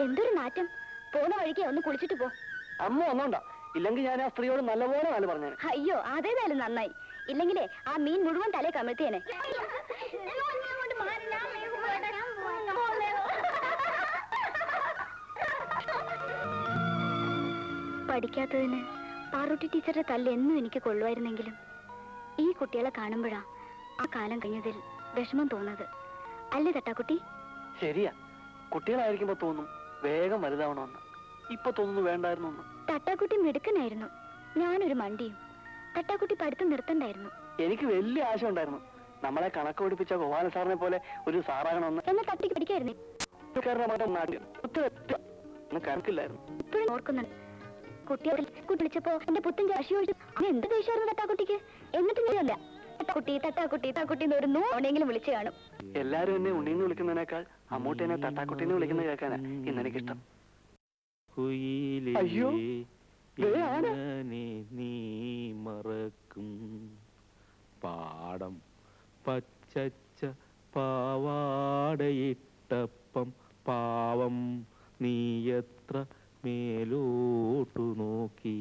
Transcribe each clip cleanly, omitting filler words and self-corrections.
എന്തൊരു നാറ്റം. പോന്ന വഴിക്ക് ഒന്ന് കുളിച്ചിട്ട് പോ. അമ്മ ഒന്നോണ്ട, ഇല്ലെങ്കിൽ ഞാൻ ആ സ്ത്രീയോട് നല്ലപോലെ നാല് പറഞ്ഞു. അയ്യോ അതേതായാലും നന്നായി. ഇല്ലെങ്കിലേ ആ മീൻ മുഴുവൻ തലേ കമഴ്ത്തിയേനെ. പഠിക്കാത്തതിന് പാറൂട്ടി ടീച്ചറുടെ തല്ല് എന്നും എനിക്ക് കൊള്ളുമായിരുന്നെങ്കിലും ഈ കുട്ടികളെ കാണുമ്പോഴാ ആ കാലം കഴിഞ്ഞതിൽ വിഷമം തോന്നുന്നത്. അല്ലേ തട്ടാക്കുട്ടി? ശരിയാ, കുട്ടികളായിരിക്കുമ്പോ തോന്നും വേഗം വലുതാവണമെന്ന്. ഇപ്പൊ തോന്നുന്നു വേണ്ടായിരുന്നു. തട്ടാക്കുട്ടി മിടുക്കനായിരുന്നു, ഞാനൊരു മണ്ടിയും. തട്ടാക്കുട്ടി പഠിത്തം നിർത്തണ്ടായിരുന്നു. എനിക്ക് വലിയ ആശ ഉണ്ടായിരുന്നു, നമ്മളെ കണക്ക് പഠിപ്പിച്ച ഗോപാല സാറിനെ പോലെ ഒരു സാറാകണമെന്ന്. എന്നാ തട്ടിക്ക് പഠിക്കായിരുന്നു. കണക്കില്ലായിരുന്നു. ഇപ്പോഴും ഓർക്കുന്നുണ്ട്, കുട്ടിയോട് വിളിച്ചപ്പോ എന്റെ പുത്തൻ രാശി ഒഴിച്ചു. എന്ത് ദേഷ്യമായിരുന്നു തട്ടാക്കുട്ടിക്ക്. എന്നിട്ട് ഞാനല്ല തട്ടാക്കുട്ടി തട്ടാക്കുട്ടി തട്ടാക്കുട്ടി ഒരു നോണെങ്കിലും വിളിച്ചു കാണും. എല്ലാരും എന്നെ ഉണ്ണീന്ന് വിളിക്കുന്നതിനേക്കാൾ അമ്മൂട്ടിനെ തട്ടാക്കുട്ടിന്ന് വിളിക്കുന്നത് കേൾക്കാനാ ഇന്നെനിക്കിഷ്ടം. അയ്യോ നീ മറക്കും പാടം പച്ചച്ച പാവാടയിട്ടപ്പം പാവം നീ എത്ര മേലോട്ടു നോക്കി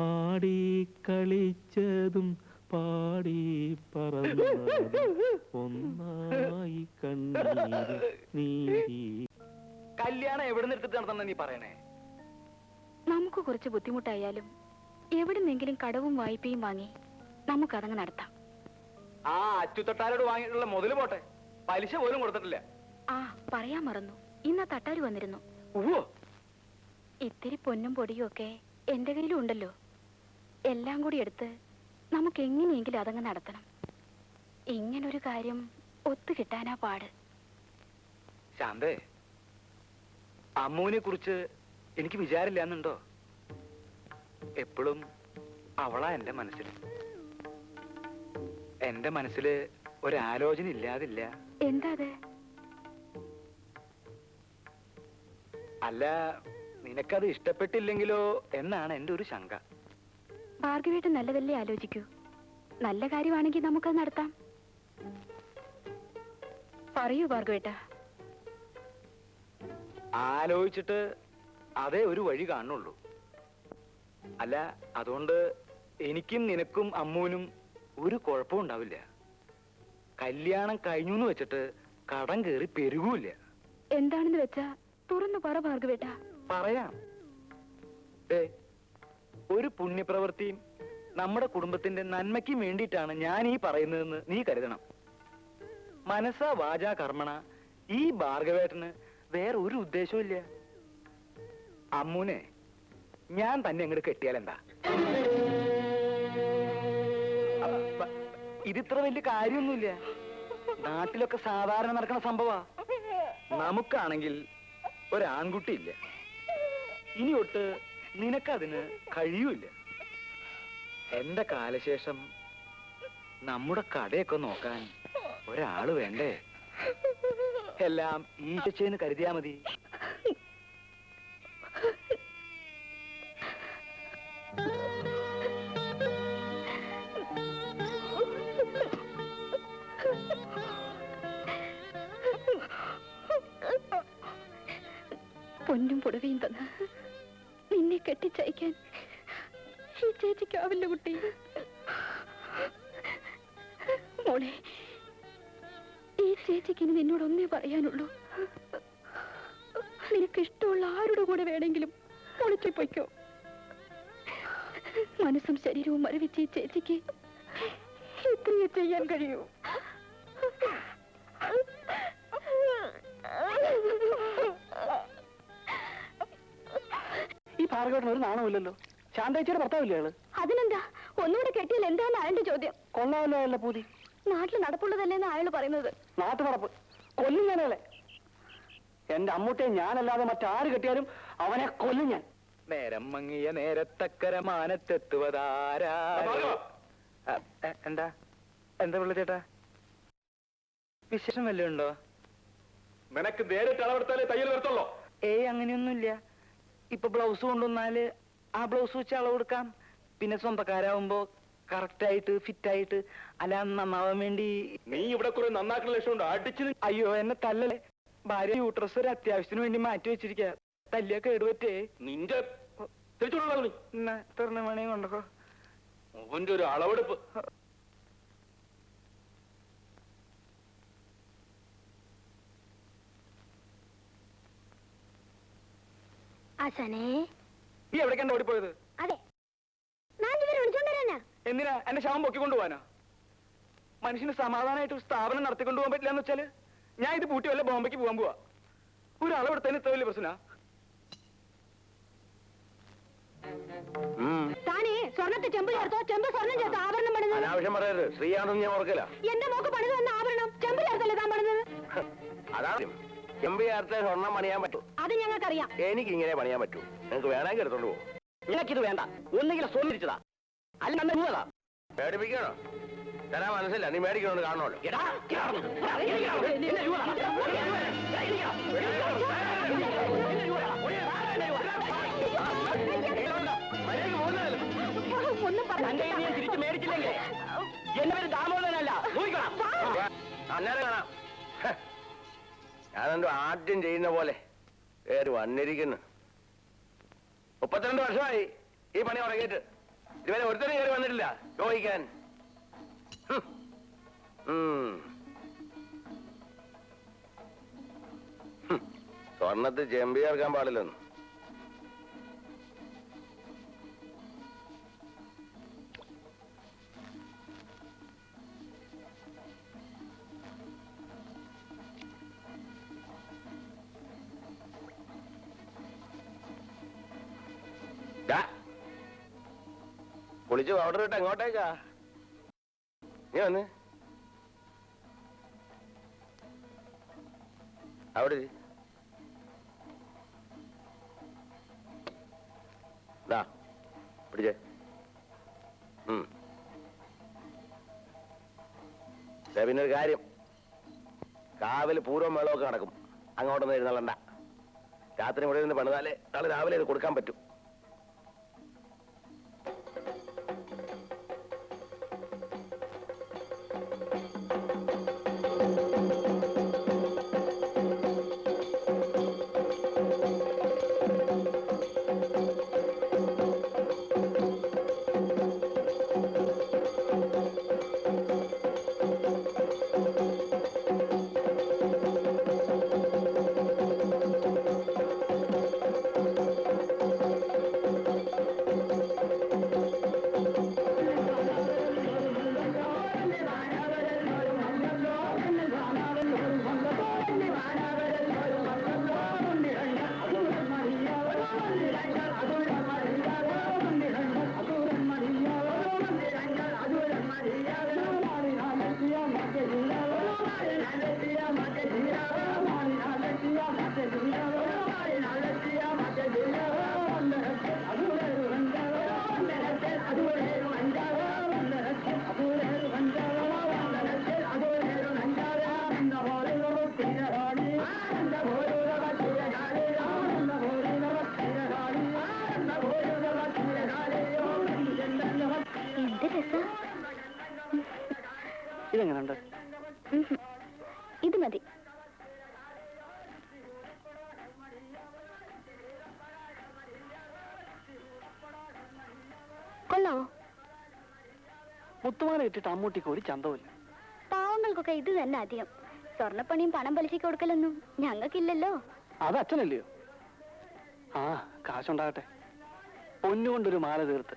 ആടി കളിച്ചതും പാടി പറന്നതും ഒന്നായി കണ്ണീര് നീ. കല്യാണം എവിടെ നിർത്തിട്ട് നടത്തണം നീ പറയണേ? നമുക്ക് കുറച്ച് ബുദ്ധിമുട്ടായാലും എവിടുന്നെങ്കിലും കടവും വായ്പയും വാങ്ങി നമുക്കതങ്ങ് നടത്താം. ആ അച്ചുതൊട്ടാരോട് വാങ്ങിയിട്ടുള്ള മുതല് പോട്ടെ, പലിശ പോലും കൊടുത്തിട്ടില്ല. ആ പറയാൻ മറന്നു, ഇന്ന് ആ തട്ടാര് വന്നിരുന്നു. ഇത്തിരി പൊന്നും പൊടിയും ഒക്കെ എന്റെ കയ്യിലും ഉണ്ടല്ലോ. എല്ലാം കൂടി എടുത്ത് നമുക്ക് എങ്ങനെയെങ്കിലും അതങ്ങ് നടത്തണം. ഇങ്ങനൊരു കാര്യം ഒത്തു കിട്ടാനാ പാട്. ശാന്തേ, അമ്മൂനെ കുറിച്ച് എനിക്ക് വിചാരില്ലാന്നുണ്ടോ? എപ്പോഴും അവളാ എന്റെ മനസ്സിൽ. എന്റെ മനസ്സില് ഒരാലോചന ഇല്ലാതില്ല. എന്താ അത്? അല്ല, നിനക്കത് ഇഷ്ടപ്പെട്ടില്ലെങ്കിലോ എന്നാണ് എന്റെ ഒരു ശങ്ക. ഭാർഗവേട്ടൻ നല്ലതല്ലേ ആലോചിക്കൂ. നല്ല കാര്യമാണെങ്കിൽ നമുക്കത് നടത്താം. പറയൂ ഭാർഗവേട്ട. ആലോചിച്ചിട്ട് അതേ ഒരു വഴി കാണുള്ളൂ. അല്ല, അതുകൊണ്ട് എനിക്കും നിനക്കും അമ്മൂനും ഒരു കുഴപ്പവും ഉണ്ടാവില്ല. കല്യാണം കഴിഞ്ഞു എന്ന് വെച്ചിട്ട് കടം കയറി പെരുകൂല്ല. എന്താണെന്ന് വെച്ചാ തുറന്നു പറ ഭാർഗവേട്ട. പറയാം. ഒരു പുണ്യപ്രവൃത്തിയും നമ്മുടെ കുടുംബത്തിന്റെ നന്മയ്ക്കും വേണ്ടിയിട്ടാണ് ഞാൻ ഈ പറയുന്നതെന്ന് നീ കരുതണം. മനസ്സാ വാചാ കർമ്മണ ഈ ഭാർഗവേട്ടന് വേറെ ഒരു ഉദ്ദേശവും ഇല്ല. അമ്മൂനെ ഞാൻ തന്നെ അങ്ങോട്ട് കെട്ടിയാലെന്താ? ഇതിത്ര വലിയ കാര്യമൊന്നുമില്ല. നാട്ടിലൊക്കെ സാധാരണ നടക്കുന്ന സംഭവ. നമുക്കാണെങ്കിൽ ഒരാൺകുട്ടിയില്ല. ഇനി ഒട്ട് നിനക്കതിന് കഴിയൂല. എന്റെ കാലശേഷം നമ്മുടെ കടയൊക്കെ നോക്കാൻ ഒരാള് വേണ്ടേ? എല്ലാം ഈശോന്ന് കരുതിയാ മതി. പൊന്നും പുടവയും തന്ന് നിന്നെ കെട്ടിച്ചയക്കാൻ ഈ ചേച്ചിക്കാവില്ല കുട്ടി. മോളെ, ഈ ചേച്ചിക്ക് ഇനി നിന്നോടൊന്നേ പറയാനുള്ളൂ. നിനക്ക് ഇഷ്ടമുള്ള ആരുടെ കൂടെ വേണമെങ്കിലും ഒളിച്ചു പൊയ്ക്കോ. മനസ്സും ശരീരവും മരവിച്ച് ഈ ചേച്ചിക്ക് ഇത്രയേ ചെയ്യാൻ കഴിയൂ. ഈ ഭാർഗവന് ഒരു നാണമില്ലല്ലോ. ശാന്തേച്ചിയുടെ ഭർത്താവില്ലേ ആള്? അതിനെന്താ, ഒന്നുകൂടെ കെട്ടിയാൽ എന്താണ് അയാളുടെ ചോദ്യം? കൊള്ളാമല്ലോ അയാളുടെ പൂതി. നാട്ടിൽ നടപ്പുള്ളതല്ലേന്ന് അയാൾ പറയുന്നത്. നാട്ടു നടപ്പ് കൊല്ലും ഞാനല്ലേ. എന്റെ അമ്മൂട്ടിയെ ഞാനല്ലാതെ മറ്റാര് കെട്ടിയാലും അവനെ കൊല്ലും ഞാൻ. നേരം മങ്ങിയ നേരത്തക്കര മാനത്തെത്തുവതാരാ? എന്താ എന്താ പിള്ള ചേട്ടാ, വിശേഷം വല്ലതും ഉണ്ടോ? നിനക്ക് നേരിട്ട് അളവെടുത്താലേ തയ്യൽ വരത്തുള്ളൂ. അങ്ങനെയൊന്നുമില്ല. ഇപ്പൊ ബ്ലൗസ് കൊണ്ടുവന്നാല് ആ ബ്ലൗസ് വെച്ച് അളവെടുക്കാം. പിന്നെ സ്വന്തക്കാരാവുമ്പോ കറക്റ്റ് ആയിട്ട് ഫിറ്റ് ആയിട്ട് അല്ല നന്നാവാൻ വേണ്ടി. നീ ഇവിടെ കുറെ നന്നാക്കുന്ന ലക്ഷ്യമുണ്ട്. അടിച്ചു. അയ്യോ, എന്നെ തല്ലല്ലേ. ഭാര്യ യൂട്രസ് ഒരു അത്യാവശ്യത്തിന് വേണ്ടി മാറ്റി വെച്ചിരിക്ക. തല്ലിയ കേടുപറ്റേ. നിന്റെ തിരിച്ചുള്ള തുറന്ന മണി കൊണ്ടോ. അവന്റെ ഒരു അളവെടുപ്പ്. ആശാനേ, നീ എവിടേക്കാണ് ഓടിപ്പോയത്? അതെ, നാലുപേരെ വിളിച്ചോണ്ടരാനാ. എന്തിനാ? എന്റെ ശവം പൊക്കിക്കൊണ്ടു പോവാനാ? മനുഷ്യന് സമാധാനമായിട്ട് ഒരു സ്ഥാപനം നടത്തിക്കൊണ്ടു പോകാൻ പറ്റില്ല എന്ന് വെച്ചാല് ഞാൻ ഇത് പൂട്ടി വല്ല ബോംബെക്ക് പോകാൻ പോവാ. ഒരു അളവെടുത്തതിന് ഇത്ര വലിയ പ്രശ്ന. താനേ സ്വർണ്ണത്തെ ചെമ്പ് ചേർത്തോ, ചെമ്പ് സ്വർണ്ണം ചേർത്തോ ആഭരണം പണിത്? അനാവശ്യം പറയരുത്. ശ്രീയാണെന്ന് ഞാൻ ഓർക്കില്ല. എന്റെ മോക്ക് പണിത് വന്ന ആഭരണം ചെമ്പ് ചേർത്തല്ലേ താൻ പണിത്? അതാണ് ചെമ്പ് ചേർത്ത് സ്വർണ്ണം പണിയാൻ പറ്റൂ. അത് ഞങ്ങൾക്കറിയാം. എനിക്ക് ഇങ്ങനെ പണിയാൻ പറ്റൂ. നിങ്ങൾക്ക് വേണമെങ്കിൽ എടുത്തോണ്ട് പോകും. നിനക്കിത് വേണ്ട. ഒന്നെങ്കിലും സ്വന്നിരിച്ചതാ, അല്ല പേടിപ്പിക്കണോ? തരാൻ മനസ്സില്ല. നീ മേടിക്കണോന്ന് കാണണമല്ലോ. ഒന്നും തിരിച്ചു മേടിച്ചില്ലെങ്കിൽ എന്റെ പേര് ദാമോദരനല്ല. അന്നേരം കാണാം. ഞാനെന്തോ ആദ്യം ചെയ്യുന്ന പോലെ കയറി വന്നിരിക്കുന്നു. 32 വർഷമായി ഈ പണി ഉറങ്ങിയിട്ട്. ഇതുവരെ ഒരുത്തരും കയറി വന്നിട്ടില്ല ചോദിക്കാൻ. സ്വർണ്ണത്തിൽ ചെമ്പ് ചേർക്കാൻ പാടില്ലെന്ന്. കുളിച്ച് പൗഡർ ഇട്ട് എങ്ങോട്ടേക്കാ? നീ വന്ന് അവിടെ പിടിച്ചേ. പിന്നെ ഒരു കാര്യം, കാവില് പൂർവ്വം മേളമൊക്കെ നടക്കും. അങ്ങോട്ടൊന്നും എഴുന്നള്ളണ്ട. രാത്രി ഇവിടെ നിന്ന് പണിതാലേ നാളെ രാവിലെ ഇത് കൊടുക്കാൻ പറ്റും. ഇതെങ്ങനെയുണ്ട്? ഇത് മതി. കൊള്ളോ? മുത്തുമാല ഇട്ടിട്ട് അമ്മൂട്ടിക്ക് ഒരു ചന്തവുമില്ല. പാവങ്ങൾക്കൊക്കെ ഇത് തന്നെ അധികം. സ്വർണ്ണപ്പണിയും പണം പലിശയ്ക്ക് കൊടുക്കലൊന്നും ഞങ്ങൾക്കില്ലല്ലോ. അത് അച്ഛനല്ലയോ? ആ, കാശുണ്ടാകട്ടെ. പൊന്നുകൊണ്ടൊരു മാല തീർത്ത്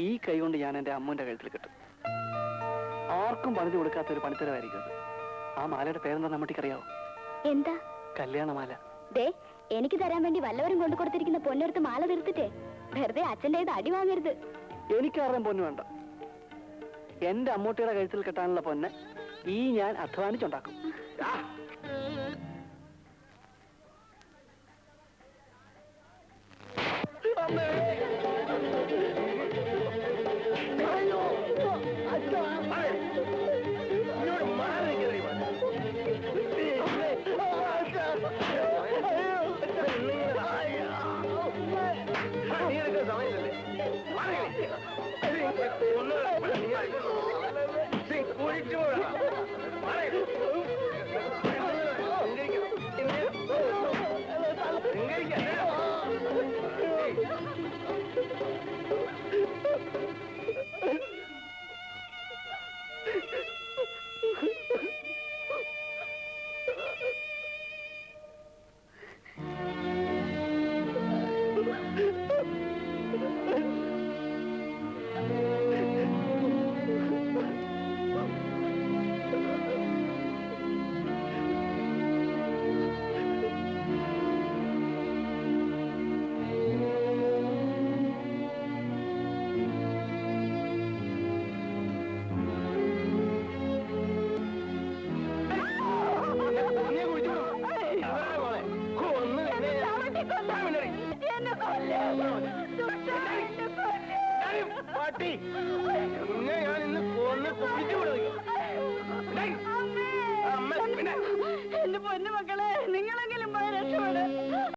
ഈ കൈ കൊണ്ട് ഞാൻ എന്റെ അമ്മൂന്റെ കഴുത്തിൽ കിട്ടും. ആർക്കും പണിത് കൊടുക്കാത്ത ഒരു പണിത്തരമായിരിക്കും അത്. ആ മാലയുടെ പേരെന്താ നമ്മട്ടിക്കറിയാവോ? എന്താ? കല്യാണമാല. ദേ, എനിക്ക് തരാൻ വേണ്ടി വല്ലവരും കൊണ്ടു കൊടുത്തിരിക്കുന്ന പൊന്നെടുത്ത് മാല തീർത്തിട്ടേ വെറുതെ അച്ഛൻ്റെ ഇത് അടി വാങ്ങരുത്. എനിക്കാരുടെയും പൊന്നു വേണ്ട. എന്റെ അമ്മൂട്ടിയുടെ കഴുത്തിൽ കെട്ടാനുള്ള പൊന്ന് ഈ ഞാൻ അധ്വാനിച്ചുണ്ടാക്കും. കുഴിച്ചു കുട്ടി